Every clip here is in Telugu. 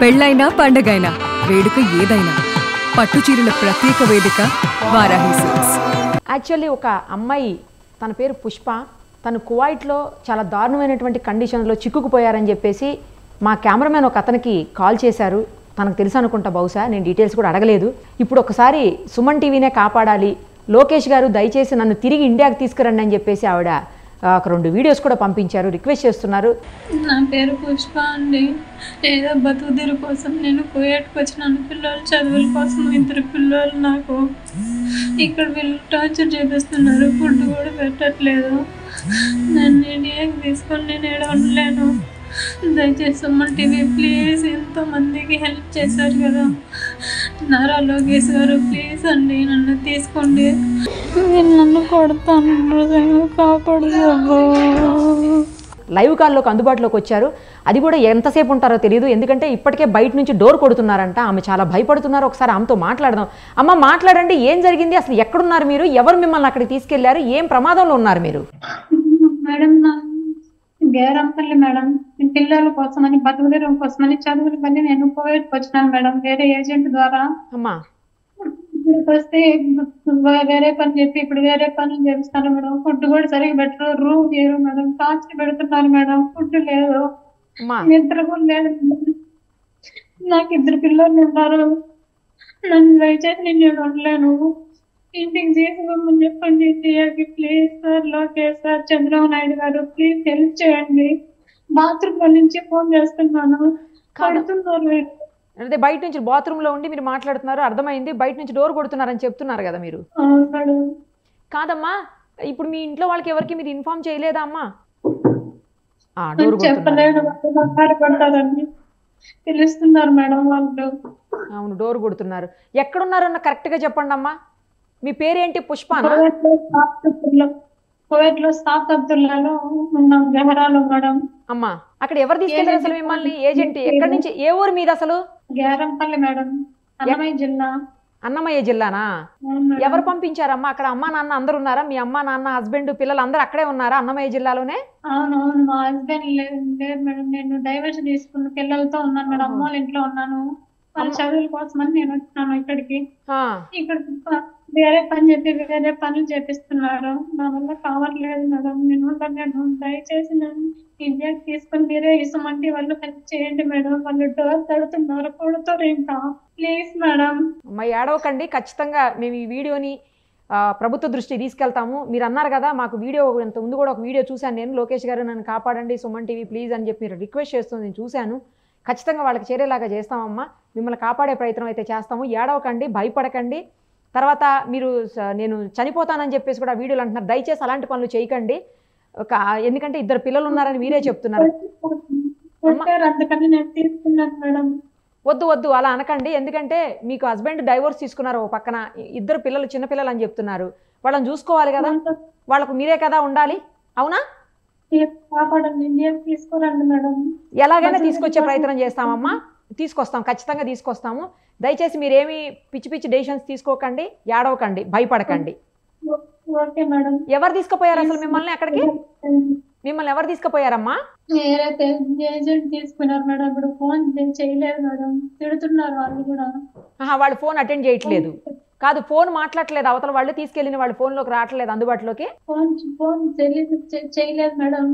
పెళ్ళైనా పండగైనా వేడుక ఏదైనా పట్టుచీరల ప్రత్యేక వేదిక వారాహి సిల్క్స్. యాక్చువల్లీ ఒక అమ్మాయి తన పేరు పుష్ప, తను కువైట్లో చాలా దారుణమైనటువంటి కండిషన్లో చిక్కుకుపోయారని చెప్పేసి మా కెమెరామెన్ ఒక అతనికి కాల్ చేశారు. తనకు తెలుసు అనుకుంటా, బహుశా నేను డీటెయిల్స్ కూడా అడగలేదు. ఇప్పుడు ఒకసారి సుమన్ టీవీనే కాపాడాలి, లోకేష్ గారు దయచేసి నన్ను తిరిగి ఇండియాకి తీసుకురండి అని చెప్పేసి ఆవిడ ఒక 2 వీడియోస్ కూడా పంపించారు, రిక్వెస్ట్ చేస్తున్నారు. నా పేరు పుష్ప అండి. ఏదో బతుకుదెరు కోసం నేను కువైట్కి వచ్చినాను. పిల్లలు చదువుల కోసం 2 పిల్లలు నాకు. ఇక్కడ వీళ్ళు టార్చర్ చేపిస్తున్నారు, ఫుడ్ కూడా పెట్టట్లేదు. నన్ను ఇండియాకి తీసుకొని నేను ఏడ ఉండలేను. దయచేసి సుమన్ టీవీ ప్లీజ్, ఎంతోమందికి హెల్ప్ చేశారు కదా నారా లోకేష్ గారు, ప్లీజ్ అండి నన్ను తీసుకోండి. నేను నన్ను కొడతాను, కాపాడు. లైవ్ కాల్లోకి అందుబాటులోకి వచ్చారు. అది కూడా ఎంతసేపు ఉంటారో తెలియదు, ఎందుకంటే ఇప్పటికే బయట నుంచి డోర్ కొడుతున్నారంట. ఆమె చాలా భయపడుతున్నారు. ఒకసారి ఆమెతో మాట్లాడదాం. అమ్మ మాట్లాడండి, ఏం జరిగింది, అసలు ఎక్కడున్నారు మీరు, ఎవరు మిమ్మల్ని అక్కడికి తీసుకెళ్లారు, ఏం ప్రమాదంలో ఉన్నారు మీరు? మేడం గేరంపల్లి మేడం, పిల్లల కోసమని బతుకుదెరువు కోసమని చదువులు పని నేను కువైట్కి వచ్చినాను మేడం, వేరే ఏజెంట్ ద్వారా. అమ్మా వస్తే వేరే పని చెప్పి ఇప్పుడు వేరే పనులు చేపిస్తాను మేడం. ఫుడ్ కూడా సరిగ్గా పెట్టరు, రూమ్ చేయరు మేడం, కాస్ట్ పెడుతున్నారు మేడం, ఫుడ్ లేదు, నిద్ర కూడా లేదు. నాకు 2 పిల్లలు ఉన్నారు. నన్ను దయచేసి నేను ఉండలేను, ఇంటికి తీసుకోమని చెప్పండి. ఇండియాకి please sir, Lokesh sir, Chandrababu Naidu గారు ప్లీజ్ హెల్ప్ చేయండి. బాత్రూమ్ నుంచి ఫోన్ చేస్తున్నాను, కడుతున్నారు. అంటే బయట నుంచి బాత్రూమ్ లో ఉండి మీరు మాట్లాడుతున్నారు, అర్థమైంది. బయట నుంచి డోర్ కొడుతున్నారని చెప్తున్నారు కదా మీరు. కాదమ్మా, ఇప్పుడు మీ ఇంట్లో వాళ్ళకి ఎవరికి మీరు ఇన్ఫార్మ్ చేయలేదా అమ్మా? డోర్ చెప్పలేదు, తెలుస్తున్నారు మేడం వాళ్ళు. అవును, డోర్ కొడుతున్నారు. ఎక్కడున్నారన్న కరెక్ట్ గా చెప్పండి అమ్మా. మీ పేరేంటి? పుష్పనా? కువైట్ లో సాత్ అబ్దుల్లాలో ఉన్నాం, జహరాలో మేడం. అమ్మా అక్కడ ఎవరు తీసుకెళ్లారు అసలు మిమ్మల్ని? ఏజెంట్ ఎక్కడి నుంచి, ఏ ఊరు మీద అసలు? గేరంపల్లి మేడం, అన్నమయ్య జిల్లా. అన్నమయ్య జిల్లానా? ఎవరు పంపించారమ్మా? అక్కడ అమ్మా నాన్న అందరు ఉన్నారా? మీ అమ్మా నాన్న హస్బెండ్ పిల్లలు అందరు అక్కడే ఉన్నారా అన్నమయ్య జిల్లాలోనే? అవునవును, మా హస్బెండ్ లేదు మేడం. నేను డైవర్స్ తీసుకున్న పిల్లలతో ఉన్నాను మేడం, అమ్మ వాళ్ళ ఇంట్లో ఉన్నాను. వాళ్ళ చదువుల కోసమని నేను వచ్చినాను ఇక్కడికి. ఇక్కడ వేరే పని చెప్పి వేరే పనులు చేపిస్తున్నారు, నా వల్ల కావట్లేదు మేడం. నేను దయచేసి నన్ను ఇండియాకి తీసుకొని మీరే ఇసమంటి వాళ్ళు హెల్ప్ చేయండి మేడం. వాళ్ళు డోర్ తడుతున్నారు, కొడుతారు ఇంకా, ప్లీజ్ మేడం. అమ్మ ఏడవకండి, ఖచ్చితంగా మేము ఈ వీడియోని ప్రభుత్వ దృష్టి తీసుకెళ్తాము. మీరు అన్నారు కదా మాకు వీడియో, ఇంత ముందు కూడా ఒక వీడియో చూశాను నేను, లోకేష్ గారు నన్ను కాపాడండి సుమన్ టీవీ ప్లీజ్ అని చెప్పి మీరు రిక్వెస్ట్ చేస్తుంది నేను చూశాను. ఖచ్చితంగా వాళ్ళకి చేరేలాగా చేస్తామమ్మా, మిమ్మల్ని కాపాడే ప్రయత్నం అయితే చేస్తాము. ఏడవకండి, భయపడకండి. తర్వాత మీరు నేను చనిపోతానని చెప్పేసి కూడా వీడియోలు అంటున్నారు. దయచేసి అలాంటి పనులు చేయకండి, ఎందుకంటే 2 పిల్లలు ఉన్నారని మీరే చెప్తున్నారు. వద్దు వద్దు అలా అనకండి, ఎందుకంటే మీకు హస్బెండ్ డైవోర్స్ తీసుకున్నారు, ఓ పక్కన 2 పిల్లలు చిన్న పిల్లలు అని చెప్తున్నారు. వాళ్ళని చూసుకోవాలి కదా, వాళ్ళకు మీరే కదా ఉండాలి, అవునా? ఎలాగైనా తీసుకొచ్చే ప్రయత్నం చేస్తామమ్మా, తీసుకొస్తాం, ఖచ్చితంగా తీసుకొస్తాము. దయచేసి మీరేమి పిచ్చి పిచ్చి డెసిషన్స్ తీసుకోకండి, ఏడవకండి, భయపడకండి. ఎవరు తీసుకుపోయారు అసలు మిమ్మల్ని అక్కడికి? మిమ్మల్ని ఎవరు తీసుకుపోయారమ్మా? ఏజెంట్ తీసుకున్నారు మేడం. ఇప్పుడు ఫోన్ చేయలేదు మేడం, తిడుతున్నారు వాళ్ళు కూడా. వాళ్ళు ఫోన్ అటెండ్ చేయట్లేదు కాదు, ఫోన్ మాట్లాడలేదు అవతల వాళ్ళు, తీసుకెళ్ళిన వాళ్ళు ఫోన్ లోకి రావట్లేదు అందుబాటులోకి. ఫోన్ చేయలేదు మేడం.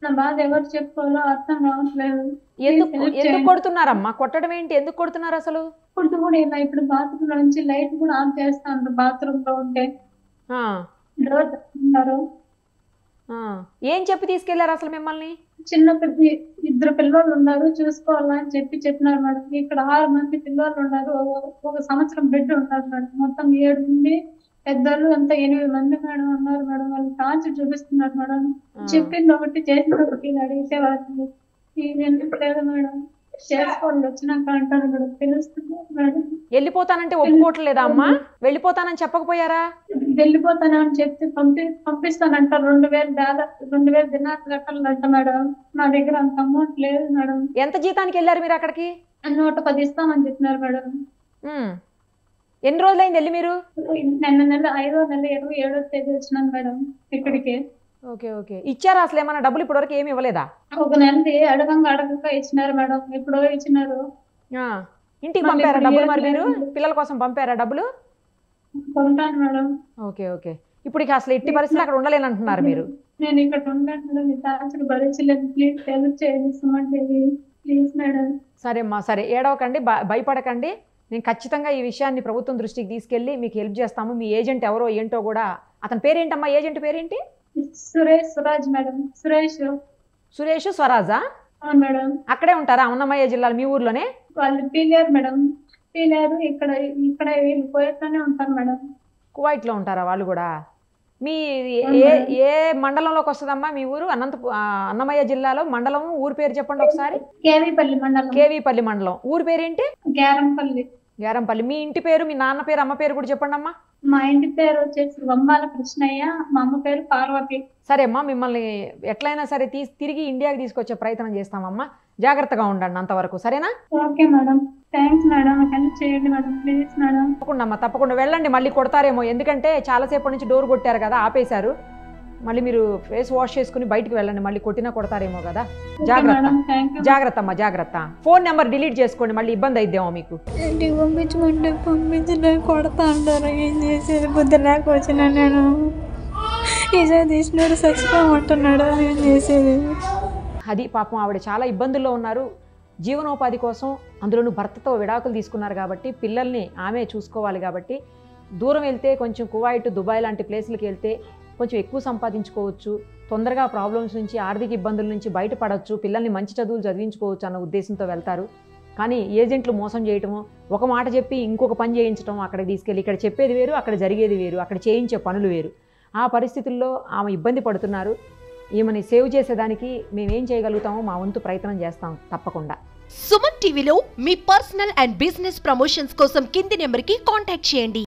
నా బాధ ఎవరు చెప్పుకోవాలో అర్థం కావట్లేదు. ఎందుకు కొడుతున్నారమ్మా? కొట్టడం ఏంటి, ఎందుకు కొడుతున్నారు అసలు? ఫుడ్ కూడా ఇలా, ఇప్పుడు బాత్రూమ్ లో నుంచి లైట్ కూడా ఆన్ చేస్తాను, బాత్రూమ్ లో ఉంటే డోర్ తెస్తున్నారు. ఏం చెప్పి తీసుకెళ్లారు అసలు మిమ్మల్ని? చిన్న 2 పిల్లలు ఉన్నారు, చూసుకోవాలని చెప్పినారు మేడం. ఇక్కడ 6 మంది పిల్లలు ఉన్నారు, 1 సంవత్సరం బిడ్డ ఉన్నారు మేడం. మొత్తం 7 మంది పెద్దోళ్ళు అంతా 8 మంది మేడం ఉన్నారు మేడం. వాళ్ళు టార్చర్ చూపిస్తున్నారు మేడం. చెప్పింది ఒకటి, చేసిన ఒకటి, అడిగితే వాళ్ళు ఎందుకు లేదు మేడం, చేసుకోవాలి వచ్చినాక అంటారు మేడం, తెలుస్తున్నారు మేడం. వెళ్ళిపోతానంటే ఒప్పుకోవట్లేదా అమ్మా? వెళ్ళిపోతానని చెప్పకపోయారా? వెళ్ళిపోతానని చెప్తే పంపిస్తానంటారు. 2000 దినాలు కట్టాలంట మేడం. నా దగ్గర అంత అమౌంట్ లేదు మేడం. ఎంత జీతానికి వెళ్ళారు మీరు అక్కడికి? 110 ఇస్తామని చెప్పినారు మేడం. ఎన్ని రోజులైంది వెళ్ళి మీరు? నిన్న నెల 5వ నెల 27వ తేదీ వచ్చినాను మేడం ఇక్కడికి. ఓకే ఓకే ఇచ్చారా అసలు ఏమైనా డబ్బులు ఇప్పటివరకు ఏమి ఇవ్వలేదా? ఒక నెలది అడగంగా ఇచ్చినారు మేడం, ఎప్పుడో ఇచ్చినారు. ఇంటికి పంపారా డబ్బులు? మరి మీరు పిల్లల కోసం పంపారా డబ్బులు? కొంటాను మేడం. ఓకే ఓకే ఇప్పుడు ఇక అసలు ఎట్టి పరిస్థితులు అక్కడ ఉండలేనంటున్నారు మీరు? నేను ఇక్కడ ఉంటాను, మీ టార్చర్ భరించలేదు, ప్లీజ్ హెల్ప్ చేయండి సుమన్ టీవీ ప్లీజ్ మేడం. సరే అమ్మా సరే, ఏడవకండి, భయపడకండి. నేను ఖచ్చితంగా ఈ విషయాన్ని ప్రభుత్వం దృష్టికి తీసుకెళ్ళి మీకు హెల్ప్ చేస్తాము. మీ ఏజెంట్ ఎవరో ఏంటో కూడా, అతని పేరేంటమ్మా? ఏజెంట్ పేరేంటి? స్వరాజ్ మేడం. సురేష్ స్వరాజా? అవును మేడం. అక్కడే ఉంటారా అన్నమయ్య జిల్లాలో మీ ఊర్లోనే? వాళ్ళు పీలేరు మేడం, పీలేరు. ఇక్కడ వీళ్ళు కోయట్లోనే ఉంటారు మేడం. కువైట్లో ఉంటారా వాళ్ళు కూడా? మీ ఏ మండలంలోకి వస్తుందమ్మా మీ ఊరు? అన్నమయ్య జిల్లాలో మండలం ఊరు పేరు చెప్పండి ఒకసారి. కేవీపల్లి మండలం. ఊరు పేరేంటి? గ్యారంపల్లి. మీ ఇంటి పేరు, మీ నాన్న పేరు, అమ్మ పేరు కూడా చెప్పండి అమ్మా. మా ఇంటి పేరు వచ్చేసి వమ్మాల కృష్ణయ్య, మా అమ్మ పేరు పార్వతి. సరే అమ్మా, మిమ్మల్ని ఎట్లయినా సరే తిరిగి ఇండియాకి తీసుకొచ్చే ప్రయత్నం చేస్తామమ్మా. జాగ్రత్తగా ఉండండి అంతవరకు, సరేనా? Okay madam, thanks madam, help చేయండి మేడం ప్లీజ్ మేడం. తప్పకుండా అమ్మా తప్పకుండా వెళ్ళండి. మళ్ళీ కొడతారేమో, ఎందుకంటే చాలాసేపటి నుంచి డోర్ కొట్టారు కదా, ఆపేశారు. మళ్ళీ మీరు ఫేస్ వాష్ చేసుకుని బయటికి వెళ్ళండి, మళ్ళీ కొట్టినా కొడతారేమో కదా. జాగ్రత్త అమ్మా జాగ్రత్త. ఫోన్ నెంబర్ డిలీట్ చేసుకోండి, మళ్ళీ ఇబ్బంది అయిద్దేమో మీకు. ఇంటికి పంపించలే, కొడతా అంటారు. ఏం చేసేది, బుద్ధి లేక వచ్చిన నేను. నిజం తీసినాడు, చచ్చిపోమంటున్నాడు, ఏం చేసేది? అది పాపం ఆవిడ చాలా ఇబ్బందుల్లో ఉన్నారు. జీవనోపాధి కోసం, అందులోనూ భర్తతో విడాకులు తీసుకున్నారు కాబట్టి పిల్లల్ని ఆమె చూసుకోవాలి కాబట్టి, దూరం వెళ్తే కొంచెం కువైట్, దుబాయ్ లాంటి ప్లేసులకి వెళ్తే కొంచెం ఎక్కువ సంపాదించుకోవచ్చు, తొందరగా ప్రాబ్లమ్స్ నుంచి, ఆర్థిక ఇబ్బందుల నుంచి బయటపడవచ్చు, పిల్లల్ని మంచి చదువులు చదివించుకోవచ్చు అన్న ఉద్దేశంతో వెళ్తారు. కానీ ఏజెంట్లు మోసం చేయటము, ఒక మాట చెప్పి ఇంకొక పని చేయించడం, అక్కడికి తీసుకెళ్ళి ఇక్కడ చెప్పేది వేరు, అక్కడ జరిగేది వేరు, అక్కడ చేయించే పనులు వేరు. ఆ పరిస్థితుల్లో ఆమె ఇబ్బంది పడుతున్నారు. ఈమెని సేవ్ చేసేదానికి మేమేం చేయగలుగుతామో మా వంతు ప్రయత్నం చేస్తాం తప్పకుండా. సుమన్ టీవీలో మీ పర్సనల్ అండ్ బిజినెస్ ప్రమోషన్స్ కోసం కింది నెంబర్కి కాంటాక్ట్ చేయండి.